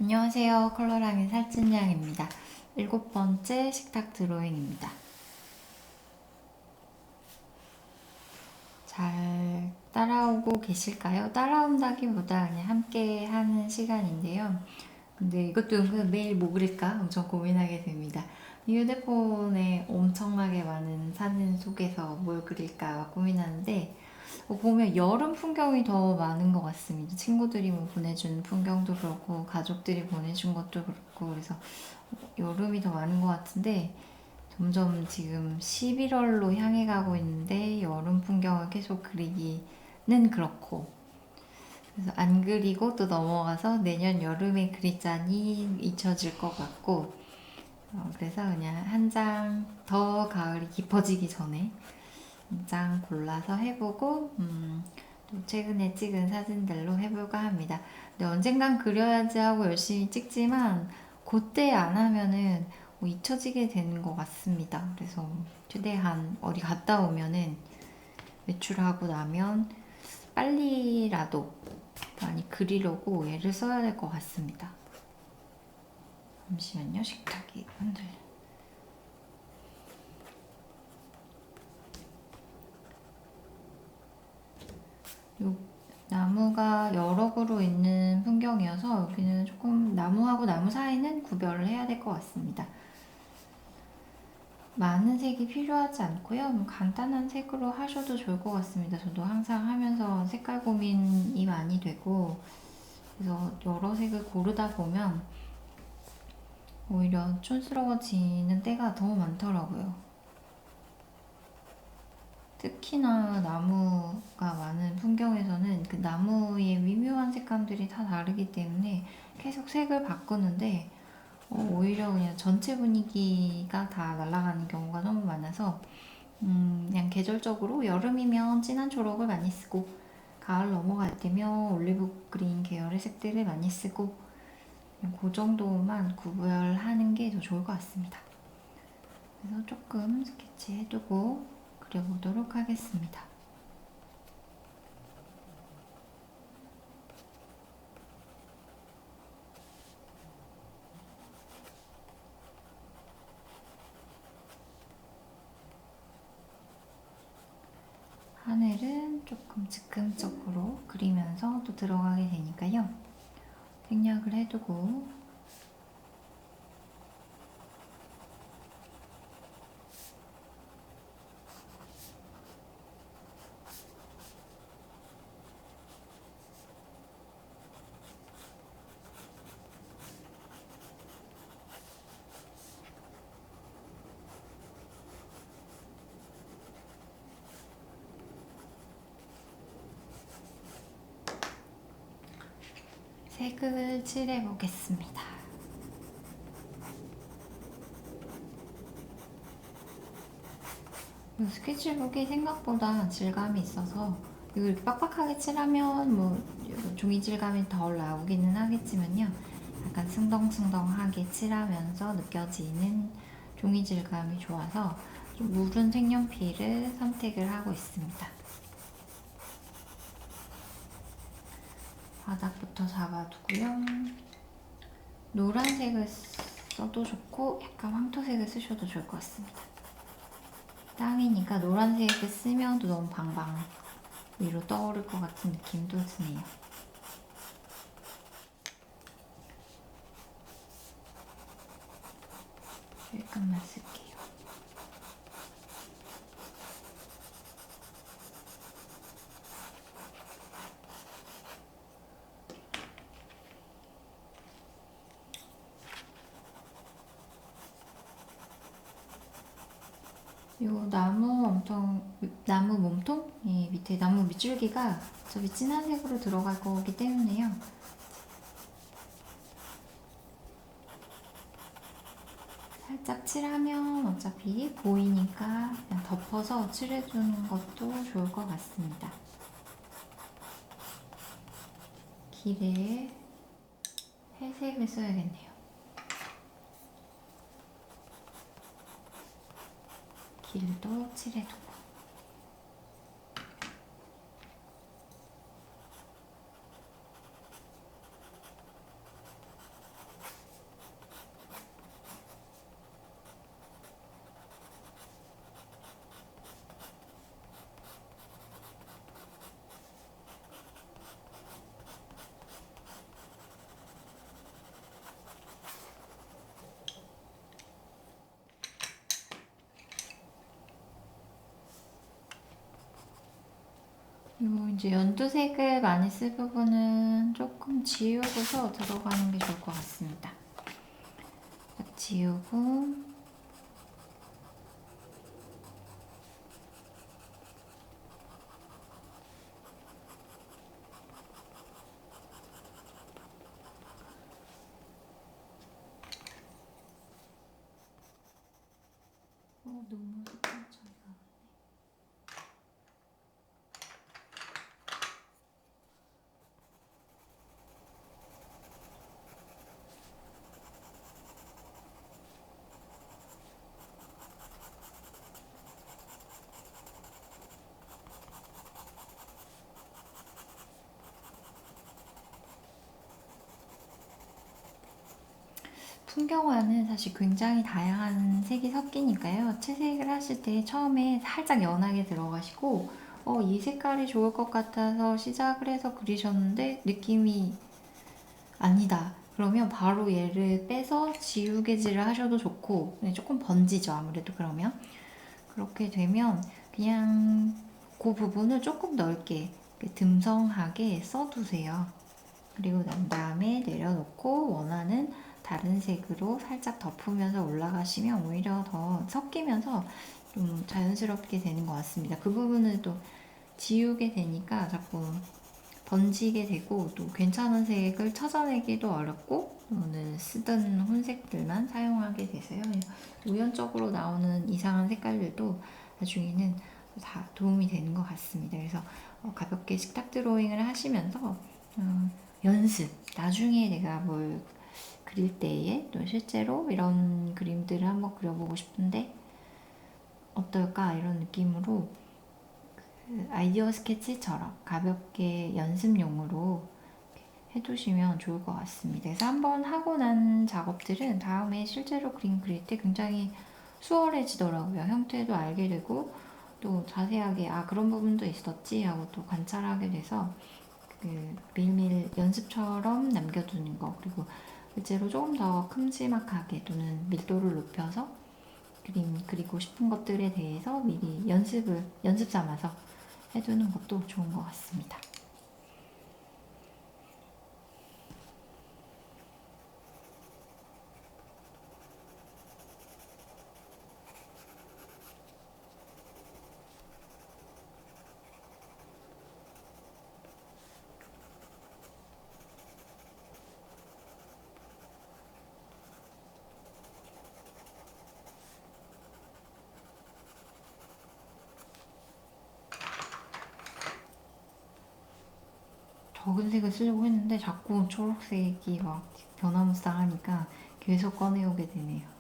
안녕하세요. 컬러랑의 살찐양입니다. 7번째 식탁 드로잉입니다. 잘 따라오고 계실까요? 따라온다기보다 그냥 함께 하는 시간인데요. 근데 이것도 은근 매일 뭐 그릴까 엄청 고민하게 됩니다. 휴대폰에 엄청나게 많은 사진 속에서 뭘 그릴까 고민하는데 보면 여름 풍경이 더 많은 것 같습니다. 친구들이 뭐 보내준 풍경도 그렇고 가족들이 보내준 것도 그렇고 그래서 여름이 더 많은 것 같은데 점점 지금 11월로 향해 가고 있는데 여름 풍경을 계속 그리기는 그렇고 그래서 안 그리고 또 넘어가서 내년 여름에 그리자니 잊혀질 것 같고 그래서 그냥 한 장 더 가을이 깊어지기 전에 한 장 골라서 해보고 또 최근에 찍은 사진들로 해볼까 합니다. 근데 언젠간 그려야지 하고 열심히 찍지만 그때 안 하면은 뭐 잊혀지게 되는 것 같습니다. 그래서 최대한 어디 갔다 오면은 외출하고 나면 빨리라도 많이 그리려고 애를 써야 될 것 같습니다. 잠시만요. 식탁이 흔들려. 요 나무가 여러 그루 있는 풍경이어서 여기는 조금 나무하고 나무 사이는 구별을 해야 될 것 같습니다. 많은 색이 필요하지 않고요. 간단한 색으로 하셔도 좋을 것 같습니다. 저도 항상 하면서 색깔 고민이 많이 되고 그래서 여러 색을 고르다 보면 오히려 촌스러워지는 때가 더 많더라고요. 특히나 나무가 많은 풍경에서는 그 나무의 미묘한 색감들이 다 다르기 때문에 계속 색을 바꾸는데 오히려 그냥 전체 분위기가 다 날아가는 경우가 너무 많아서 그냥 계절적으로 여름이면 진한 초록을 많이 쓰고 가을 넘어갈 때면 올리브 그린 계열의 색들을 많이 쓰고 그냥 그 정도만 구별하는 게 더 좋을 것 같습니다. 그래서 조금 스케치해두고 그려보도록 하겠습니다. 하늘은 조금 즉흥적으로 그리면서 또 들어가게 되니까요. 생략을 해두고 색을 칠해보겠습니다. 스케치북이 생각보다 질감이 있어서 이거 이렇게 빡빡하게 칠하면 뭐 종이 질감이 덜 나오기는 하겠지만요. 약간 승덩승덩하게 칠하면서 느껴지는 종이 질감이 좋아서 좀 무른 색연필을 선택을 하고 있습니다. 바닥부터 잡아두고요. 노란색을 써도 좋고 약간 황토색을 쓰셔도 좋을 것 같습니다. 땅이니까 노란색을 쓰면 또 너무 방방 위로 떠오를 것 같은 느낌도 드네요. 조금만 쓸게요. 요 나무 몸통? 이 밑에 나무 밑줄기가 어차피 진한 색으로 들어갈 거기 때문에요. 살짝 칠하면 어차피 보이니까 그냥 덮어서 칠해주는 것도 좋을 것 같습니다. 길에 회색을 써야겠네요. 길도 칠해두고 이제 연두색을 많이 쓸 부분은 조금 지우고서 들어가는 게 좋을 것 같습니다. 지우고 너무 색깔 차이가. 풍경화는 사실 굉장히 다양한 색이 섞이니까요. 채색을 하실 때 처음에 살짝 연하게 들어가시고 이 색깔이 좋을 것 같아서 시작을 해서 그리셨는데 느낌이 아니다. 그러면 바로 얘를 빼서 지우개질을 하셔도 좋고 조금 번지죠. 아무래도 그러면 그렇게 되면 그냥 그 부분을 조금 넓게 듬성하게 써두세요. 그리고 난 다음에 내려놓고 원하는 다른 색으로 살짝 덮으면서 올라가시면 오히려 더 섞이면서 좀 자연스럽게 되는 것 같습니다. 그 부분을 또 지우게 되니까 자꾸 번지게 되고 또 괜찮은 색을 찾아내기도 어렵고 오늘 쓰던 혼색들만 사용하게 돼서요. 우연적으로 나오는 이상한 색깔들도 나중에는 다 도움이 되는 것 같습니다. 그래서 가볍게 식탁 드로잉을 하시면서 연습, 나중에 내가 뭘 그릴 때에 또 실제로 이런 그림들을 한번 그려보고 싶은데 어떨까 이런 느낌으로 아이디어 스케치처럼 가볍게 연습용으로 해두시면 좋을 것 같습니다. 그래서 한번 하고 난 작업들은 다음에 실제로 그림 그릴 때 굉장히 수월해지더라고요. 형태도 알게 되고 또 자세하게 그런 부분도 있었지 하고 또 관찰하게 돼서 매일매일 연습처럼 남겨두는 거 그리고 실제로 조금 더 큼지막하게 또는 밀도를 높여서 그림 그리고 싶은 것들에 대해서 미리 연습 삼아서 해두는 것도 좋은 것 같습니다. 적은 색을 쓰려고 했는데 자꾸 초록색이 막 변화무쌍하니까 계속 꺼내오게 되네요.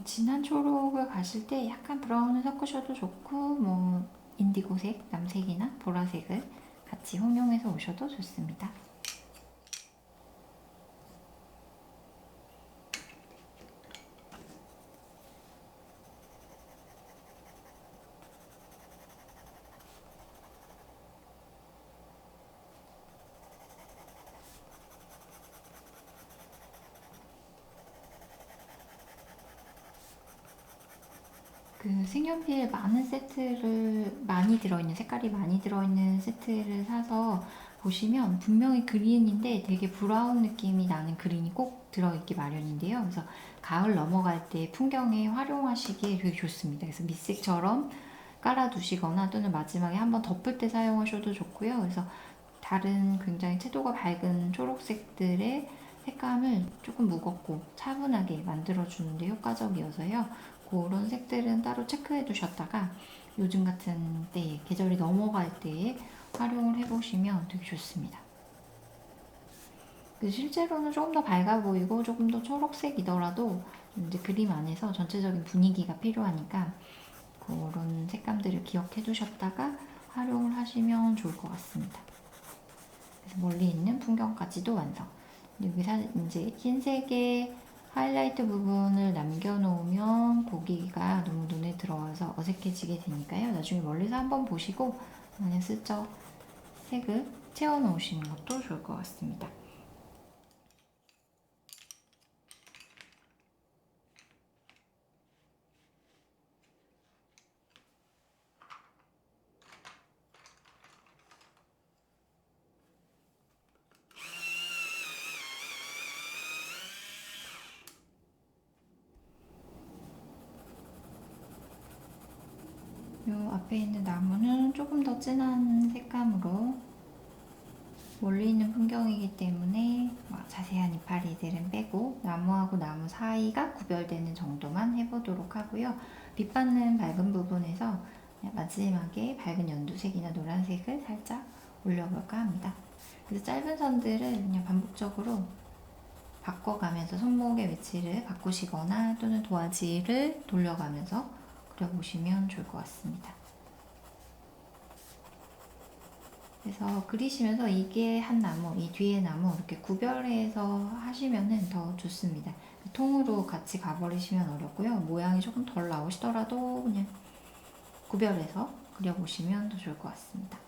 진한 초록을 가실 때 약간 브라운을 섞으셔도 좋고 인디고색, 남색이나 보라색을 같이 혼용해서 오셔도 좋습니다. 색연필 많은 세트를 많이 들어있는 색깔이 많이 들어있는 세트를 사서 보시면 분명히 그린인데 되게 브라운 느낌이 나는 그린이 꼭 들어있기 마련인데요. 그래서 가을 넘어갈 때 풍경에 활용하시기에 되게 좋습니다. 그래서 밑색처럼 깔아두시거나 또는 마지막에 한번 덮을 때 사용하셔도 좋고요. 그래서 다른 굉장히 채도가 밝은 초록색들의 색감을 조금 무겁고 차분하게 만들어주는데 효과적이어서요. 그런 색들은 따로 체크해 두셨다가 요즘 같은 때에 계절이 넘어갈 때에 활용을 해보시면 되게 좋습니다. 실제로는 조금 더 밝아 보이고 조금 더 초록색이더라도 이제 그림 안에서 전체적인 분위기가 필요하니까 그런 색감들을 기억해 두셨다가 활용을 하시면 좋을 것 같습니다. 그래서 멀리 있는 풍경까지도 완성. 여기 이제 흰색의 하이라이트 부분을 남겨놓으면 보기가 너무 눈에 들어와서 어색해지게 되니까요. 나중에 멀리서 한번 보시고 그냥 슬쩍 색을 채워놓으시는 것도 좋을 것 같습니다. 요 앞에 있는 나무는 조금 더 진한 색감으로 멀리 있는 풍경이기 때문에 자세한 이파리들은 빼고 나무하고 나무 사이가 구별되는 정도만 해보도록 하고요. 빛받는 밝은 부분에서 마지막에 밝은 연두색이나 노란색을 살짝 올려볼까 합니다. 그래서 짧은 선들을 그냥 반복적으로 바꿔가면서 손목의 위치를 바꾸시거나 또는 도화지를 돌려가면서 그려보시면 좋을 것 같습니다. 그래서 그리시면서 이게 한 나무, 이 뒤에 나무 이렇게 구별해서 하시면은 더 좋습니다. 통으로 같이 가버리시면 어렵고요. 모양이 조금 덜 나오시더라도 그냥 구별해서 그려보시면 더 좋을 것 같습니다.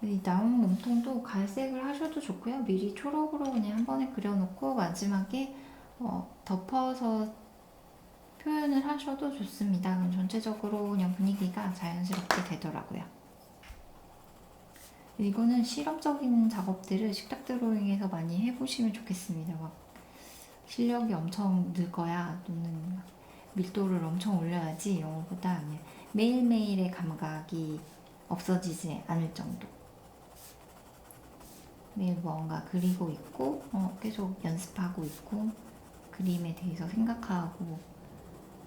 이 나무 몸통도 갈색을 하셔도 좋고요. 미리 초록으로 그냥 한 번에 그려놓고 마지막에 덮어서 표현을 하셔도 좋습니다. 그럼 전체적으로 그냥 분위기가 자연스럽게 되더라고요. 이거는 실험적인 작업들을 식탁 드로잉에서 많이 해보시면 좋겠습니다. 막 실력이 엄청 늘 거야 또는 밀도를 엄청 올려야지 이런 것보다 그냥 매일매일의 감각이 없어지지 않을 정도. 매일 뭔가 그리고 있고 계속 연습하고 있고 그림에 대해서 생각하고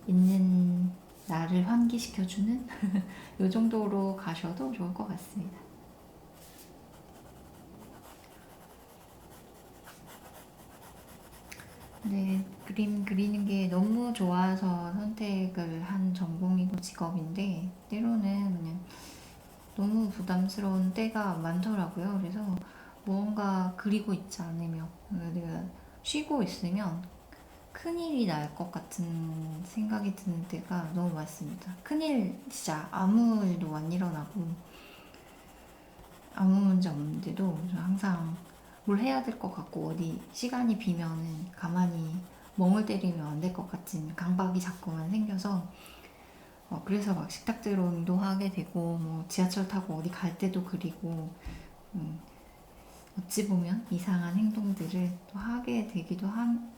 있는 나를 환기시켜주는 이 정도로 가셔도 좋을 것 같습니다. 네, 그림 그리는 게 너무 좋아서 선택을 한 전공이고 직업인데 때로는 그냥 너무 부담스러운 때가 많더라고요. 그래서 무언가 그리고 있지 않으면 내가 쉬고 있으면 큰일이 날 것 같은 생각이 드는 때가 너무 많습니다. 큰일 진짜 아무 일도 안 일어나고 아무 문제 없는데도 항상 뭘 해야 될 것 같고 어디 시간이 비면은 가만히 멍을 때리면 안 될 것 같은 강박이 자꾸만 생겨서 그래서 막 식탁 드로잉도 하게 되고 뭐 지하철 타고 어디 갈 때도 그리고 어찌 보면 이상한 행동들을 또 하게 되기도 한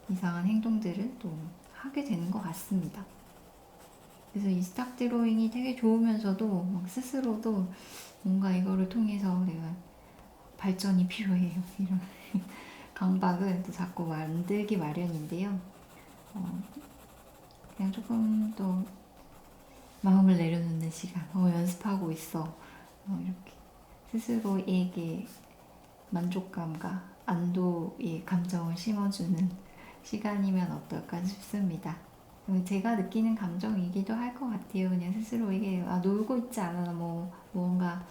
이상한 행동들을 또 하게 되는 것 같습니다. 그래서 이 스탁 드로잉이 되게 좋으면서도 막 스스로도 뭔가 이거를 통해서 내가 발전이 필요해요. 이런 강박을 또 자꾸 만들기 마련인데요. 그냥 조금 더 마음을 내려놓는 시간, 연습하고 있어. 이렇게 스스로에게 만족감과 안도의 감정을 심어주는 시간이면 어떨까 싶습니다. 제가 느끼는 감정이기도 할 것 같아요. 그냥 스스로에게 놀고 있지 않아, 뭐 뭔가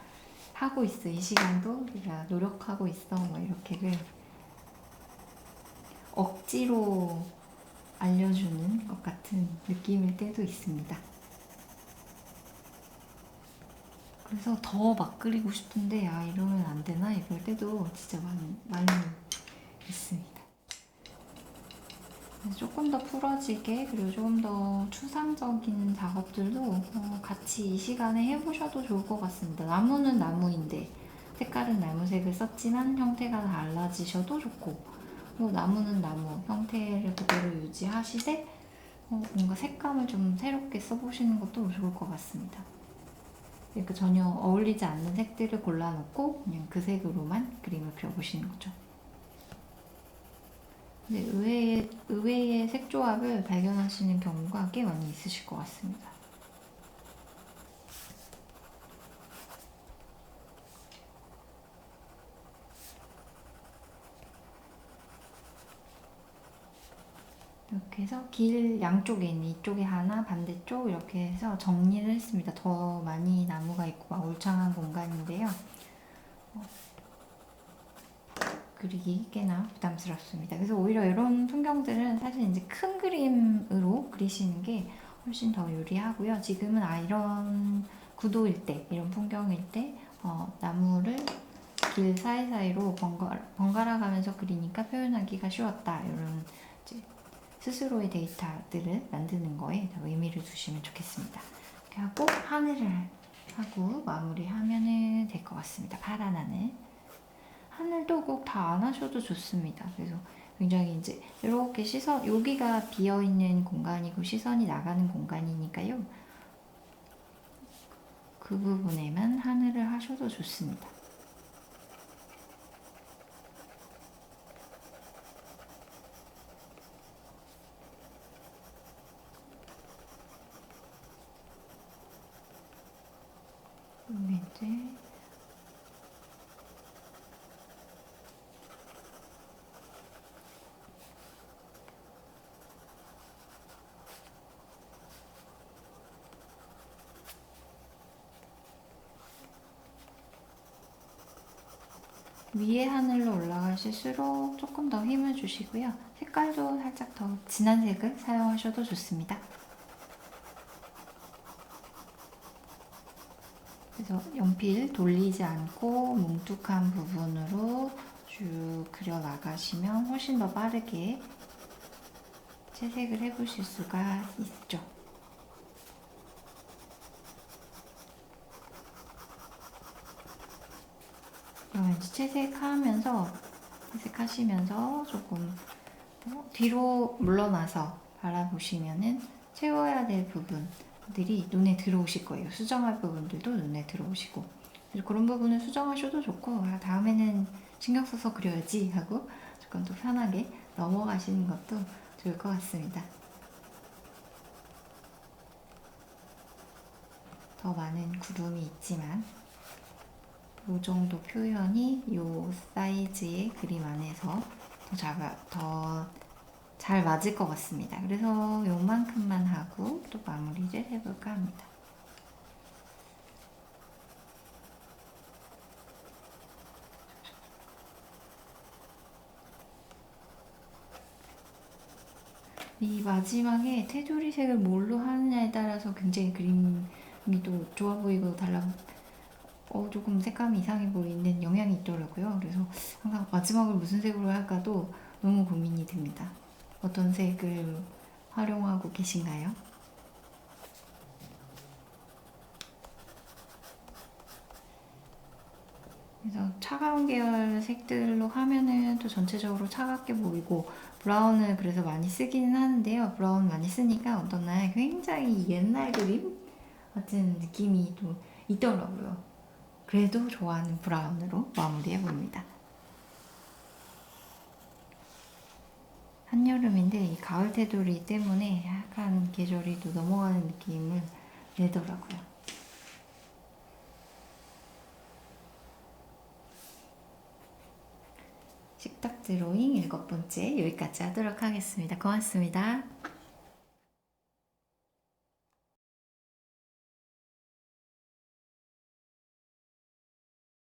하고 있어. 이 시간도 내가 노력하고 있어. 뭐 이렇게를 억지로 알려주는 것 같은 느낌일 때도 있습니다. 그래서 더 막 그리고 싶은데 이러면 안 되나 이럴 때도 진짜 많이 있습니다. 조금 더 풀어지게 그리고 조금 더 추상적인 작업들도 같이 이 시간에 해보셔도 좋을 것 같습니다. 나무는 나무인데 색깔은 나무색을 썼지만 형태가 달라지셔도 좋고 나무는 나무 형태를 그대로 유지하시되 뭔가 색감을 좀 새롭게 써보시는 것도 좋을 것 같습니다. 그러니까 전혀 어울리지 않는 색들을 골라놓고 그냥 그 색으로만 그림을 그려보시는 거죠. 네, 의외의 색 조합을 발견하시는 경우가 꽤 많이 있으실 것 같습니다. 이렇게 해서 길 양쪽에 있는 이쪽에 하나 반대쪽 이렇게 해서 정리를 했습니다. 더 많이 나무가 있고 막 울창한 공간인데요. 그리기 꽤나 부담스럽습니다. 그래서 오히려 이런 풍경들은 사실 이제 큰 그림으로 그리시는 게 훨씬 더 유리하고요. 지금은 이런 구도일 때, 이런 풍경일 때 나무를 길 사이사이로 번갈아 가면서 그리니까 표현하기가 쉬웠다. 이런 이제 스스로의 데이터들을 만드는 거에 더 의미를 두시면 좋겠습니다. 이렇게 하고 하늘을 하고 마무리하면 될 것 같습니다. 파란 하늘. 하늘도 꼭 다 안 하셔도 좋습니다. 그래서 굉장히 이제 이렇게 시선, 여기가 비어 있는 공간이고 시선이 나가는 공간이니까요. 그 부분에만 하늘을 하셔도 좋습니다. 이제 위에 하늘로 올라가실수록 조금 더 힘을 주시고요. 색깔도 살짝 더 진한 색을 사용하셔도 좋습니다. 그래서 연필 돌리지 않고 뭉툭한 부분으로 쭉 그려 나가시면 훨씬 더 빠르게 채색을 해보실 수가 있죠. 그러면 채색하시면서 조금 뒤로 물러나서 바라보시면은 채워야 될 부분들이 눈에 들어오실 거예요. 수정할 부분들도 눈에 들어오시고. 그래서 그런 부분을 수정하셔도 좋고, 다음에는 신경 써서 그려야지 하고 조금 더 편하게 넘어가시는 것도 좋을 것 같습니다. 더 많은 구름이 있지만 이 정도 표현이 이 사이즈의 그림 안에서 더 잘 맞을 것 같습니다. 그래서 요만큼만 하고 또 마무리를 해볼까 합니다. 이 마지막에 테두리 색을 뭘로 하느냐에 따라서 굉장히 그림이 또 좋아 보이고 조금 색감이 이상해 보이는 영향이 있더라고요. 그래서 항상 마지막을 무슨 색으로 할까도 너무 고민이 됩니다. 어떤 색을 활용하고 계신가요? 그래서 차가운 계열 색들로 하면은 또 전체적으로 차갑게 보이고 브라운을 그래서 많이 쓰기는 하는데요. 브라운 많이 쓰니까 어떤 날 굉장히 옛날 그림 같은 느낌이 또 있더라고요. 그래도 좋아하는 브라운으로 마무리해 봅니다. 한여름인데 이 가을 테두리 때문에 약간 계절이 또 넘어가는 느낌을 내더라고요. 식탁 드로잉 7번째 여기까지 하도록 하겠습니다. 고맙습니다.